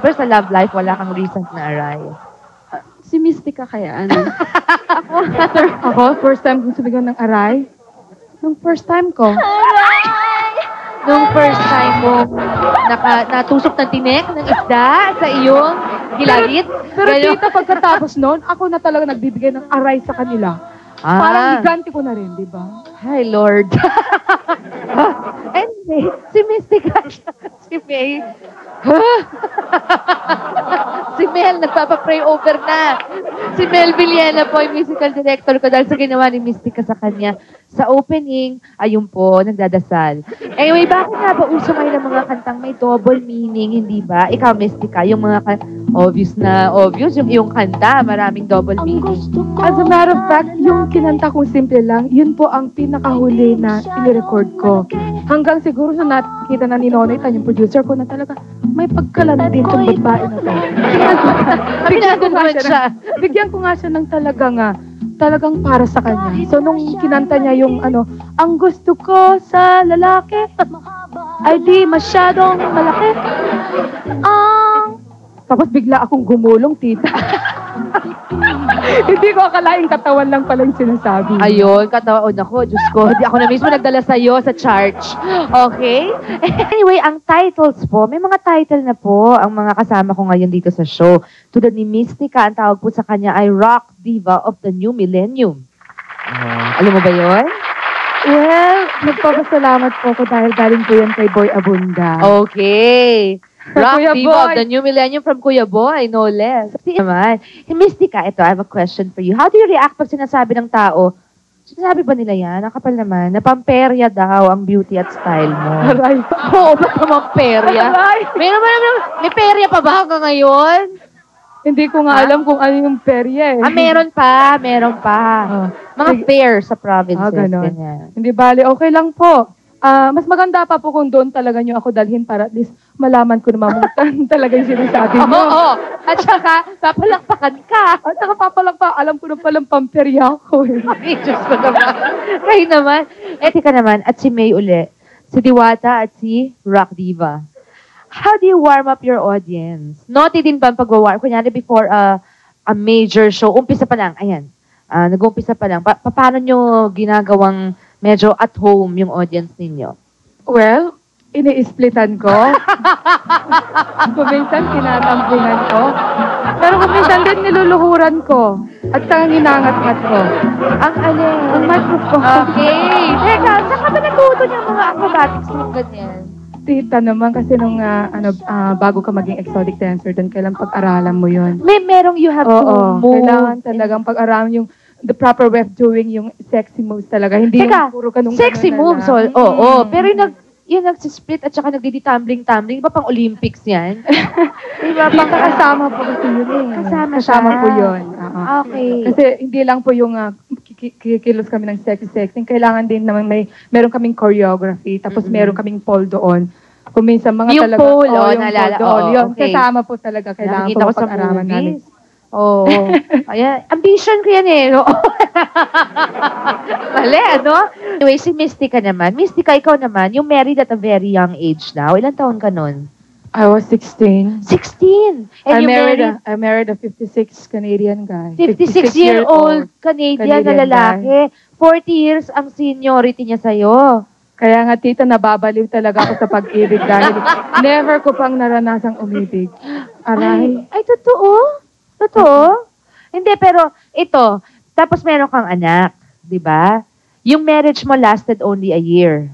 Pero sa love life, wala kang recent na aray. Si Mystica kaya, ano? Ako, first time kong sumigaw ng aray. Nung first time ko. Nung first time mo natusok ng tinik ng isda sa iyong gilagit. Pero tita, pagkatapos noon, ako na talaga nagbibigay ng aray sa kanila. Parang giganti ko na rin, di ba? Hi, Lord. Anyway, si Mystica, si May. Si Mel, nagpapa-pray over na. Si Mel Villena po, yung musical director ko dahil sa ginawa ni Mystica sa kanya. Sa opening, ayun po, nagdadasal. Anyway, bakit nga ba uso ngayon ng mga kantang may double meaning, hindi ba? Ikaw, Mystica, yung mga obvious, yung kanta, maraming double meaning. As a matter of fact, yung kinanta kong simple lang, yun po ang pinakahuli na inirecord ko. Hanggang siguro sa nakita na ni Nonoy, yung producer ko na talaga, may pagkalan din tong babae na to. Bigyan ko nga siya ng talagang para sa kanya. So, nung kinanta niya yung ang gusto ko sa lalaki ay di masyadong malaki. Tapos bigla akong gumulong, tita. Hindi ko akalaing katawan lang pala yung sinasabi. Ayun, katawan ako. Diyos ko, hindi ako na mismo nagdala sa'yo sa church. Okay? Anyway, ang titles po, may mga title na po ang mga kasama ko ngayon dito sa show. Tulad ni Mystica, ang tawag po sa kanya ay Rock Diva of the New Millennium. Alam mo ba yun? Well, nagpapasalamat po ako dahil galing po yan kay Boy Abunda. Okay. Rock Kuya Diva Boy. of the New Millennium from Kuya Boy, no less. Naman. Mystica, ito, I have a question for you. How do you react pag sinasabi ng tao, sinasabi ba nila yan? Ang kapal naman, na pamperya daw ang beauty at style mo. Aray. Oo, ba't naman perya? Aray. May perya pa ba hanggang ngayon? Hindi ko nga alam kung ano yung perya eh. Meron pa. Mga fair sa provinces. Ganon. Ganyan. Hindi bali, okay lang po. Mas maganda pa po kung doon talaga nyo ako dalhin para at least malaman ko na mamutan talaga yung sinasabi mo. Oo. At saka, papalakpakan ka. At saka papalakpa, alam ko na palang pamperya ako eh. Ay, Diyos ko naman. Kayo naman. Tika naman, at si May uli. Si Diwata at si Rock Diva. How do you warm up your audience? Naughty din ba ang pag-warm? Kunyari before a major show, umpisa pa lang, ayan. Nag-umpisa pa lang. Paano nyo ginagawang medyo at home yung audience ninyo? Well, ini-splitan ko. Kuminsan, tinatampingan ko. Pero kuminsan din niluluhuran ko. At saka ginangat-ngat ko. Ang alin? Ang microphone. Okay. Teka, saan ka ba natuto niya mga acrobatics ng ganyan? Tita naman kasi nung bago ka maging exotic dancer, doon kailang pag-aralan mo yun. Merong you have to move. Kailangan talagang pag-aralan yung the proper way of doing yung sexy moves talaga. Hindi Teka, yung puro ka nung sexy moves. Oo. Pero yung nagsisplit at saka nagdi-tumbling-tumbling, iba pang Olympics yan? Diba, kasama po kasi yun eh. Kasama po yun. Okay. Kasi hindi lang po yung kikilos kami ng sexy. Kailangan din naman meron kaming choreography, tapos meron kaming pole doon. Kung minsan mga yung talaga, pole, yung naalala. pole doon. Yun, Okay. kasama po talaga. Kailangan Nakikita po ko sa pag-araman namin. movies. Oo. Ayan. Ambition ko yan eh. Mali, ano? Anyway, si Mystica naman. Mystica, ikaw naman, you married at a very young age now. Ilang taon ka nun? I was 16. 16! And I you married a 56 Canadian guy. 56-year-old Canadian na lalaki. 40 years ang seniority niya sa'yo. Kaya nga, tita, nababaliw talaga ako sa pag-ibig dahil never ko pang naranasang umibig. Aray. Ay, totoo? Totoo? Hindi, pero ito, tapos meron kang anak, di ba? Yung marriage mo lasted only a year.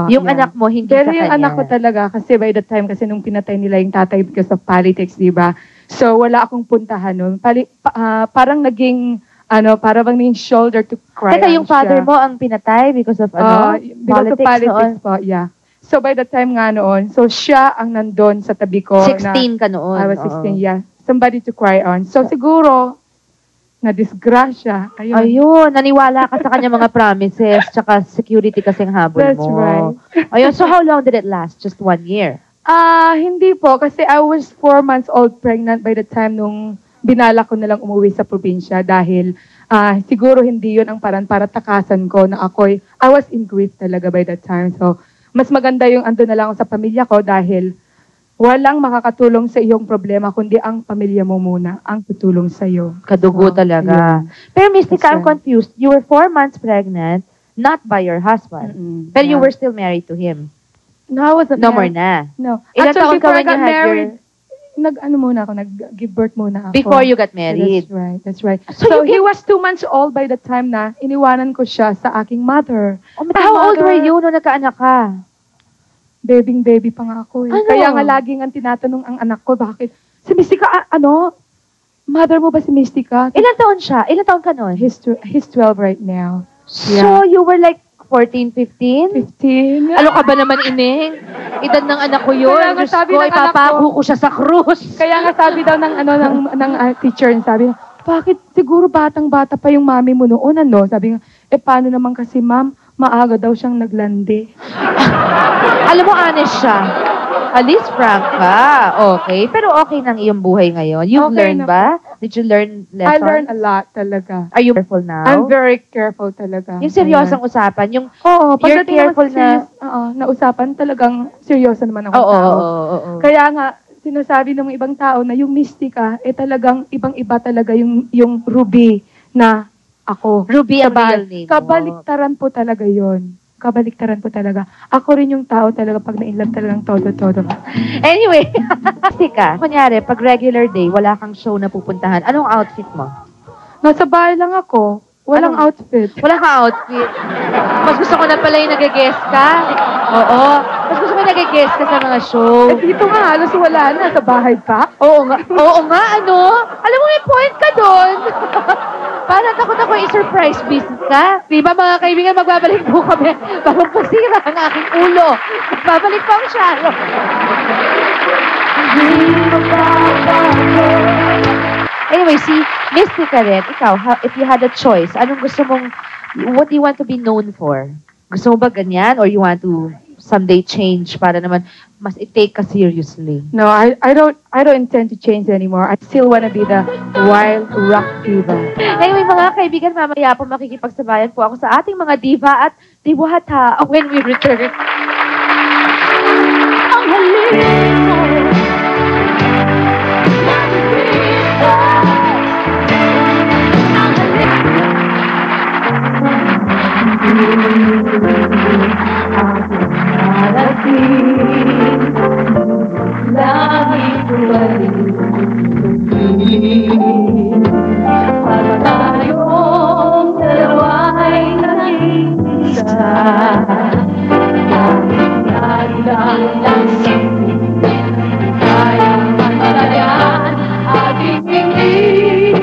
Yung anak mo, hindi pero sa kanya. yung anak ko talaga, kasi by the time, kasi nung pinatay nila yung tatay because of politics, di ba? So, wala akong puntahan nun. Parang naging, parang naging shoulder to cry. Teka, yung father mo ang pinatay because of, because of politics po, yeah. So, by the time nga noon, so siya ang nandun sa tabi ko. 16 ka noon. I was 16, yeah. Somebody to cry on. So, siguro, na-disgrasya. Ayun, naniwala ka sa kanya mga promises, tsaka security kasing habol mo. That's right. Ayun, so how long did it last? Just 1 year? Hindi po, kasi I was 4 months old pregnant by the time nung binala ko na lang umuwi sa probinsya dahil siguro hindi yun ang paraan para takasan ko na I was in grief talaga by that time. So, mas maganda yung ando na lang ako sa pamilya ko dahil walang makakatulong sa iyong problema, kundi ang pamilya mo muna ang tutulong sa iyo. Kadugo talaga. Pero Mystica, I'm That's right. confused. You were 4 months pregnant, not by your husband. Pero you were still married to him. No, I wasn't No more married. na. No. Ilan taon ka before I when you got had married, nag-ano muna ako, nag-give birth muna ako. Before you got married. That's right, that's right. So So, he was 2 months old by the time na iniwanan ko siya sa aking mother. Oh, how old were you nung nagkaanak ka? Baby pa nga ako eh. Ano? Kaya nga laging ang tinatanong ang anak ko, bakit? Si Mystica, mother mo ba si Mystica? Ilan taon siya? Ilan taon ka nun? He's 12 right now. So, you were like 14, 15? 15. Ano ka ba naman, Ineng? Edad ng anak ko yun. Kaya nga Diyos sabi ko, ng anak ipapago ko siya sa krus. Kaya nga sabi daw ng teacher, sabi niya, bakit siguro batang-bata pa yung mami mo noon, ano? Sabi nga, paano naman kasi ma'am, maaga daw siyang naglandi. Alam mo, honest siya. At least frank ka. Okay. Pero okay nang iyong buhay ngayon. You've Okay learned na ba? Did you learn I lessons? learned a lot talaga. Are you careful now? I'm very careful talaga. Yung seryosang usapan, yung Oo, you're pagdating naman careful sa serious, na usapan, talagang seryoso naman ang Oo, tao. oo. Kaya nga, sinasabi ng ibang tao na yung Mystica, talagang ibang-iba talaga yung Ruby na ako. Ruby ang real name mo. Kabaliktaran po talaga yon. Kabaliktaran po talaga. Ako rin yung tao talaga pag na-inlove talagang todo-todo. Anyway, Mystica, kunyari, pag regular day, wala kang show na pupuntahan, anong outfit mo? Nasa bahay lang ako. Walang outfit. Wala kang outfit. Mas gusto ko na pala yung nag-guest ka. Oo. Mas gusto ko nag-guest ka sa mga show. Dito nga, halos wala na. Sa bahay pa. Oo nga, ano? Alam mo, may point ka doon. Parang takot ako i-surprise business ka. Diba mga kaibigan, magbabalik po kami. Parang pasira ang aking ulo. Magbabalik pa ang Sharon. Anyway, si Mystica rin, ikaw, if you had a choice, anong gusto mong, what do you want to be known for? Gusto mo ba ganyan? Or you want to someday change para naman mas i-take ka seriously? No, I don't intend to change anymore. I still wanna be the wild rock diva. Anyway, mga kaibigan, mamaya po makikipagsabayan po ako sa ating mga diva at diwata when we return. Ang halin mo. Langit para tayong dalawa'y naging isa. Lang kayang mantayan ating ingin.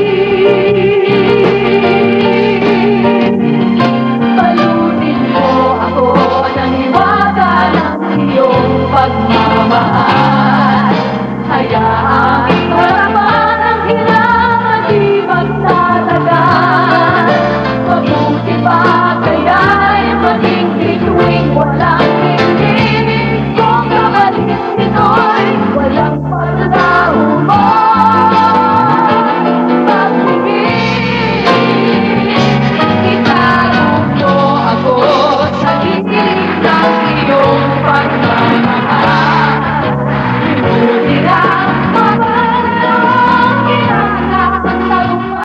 Balutin mo ako ng hiwaga ng iyong pagmamahal.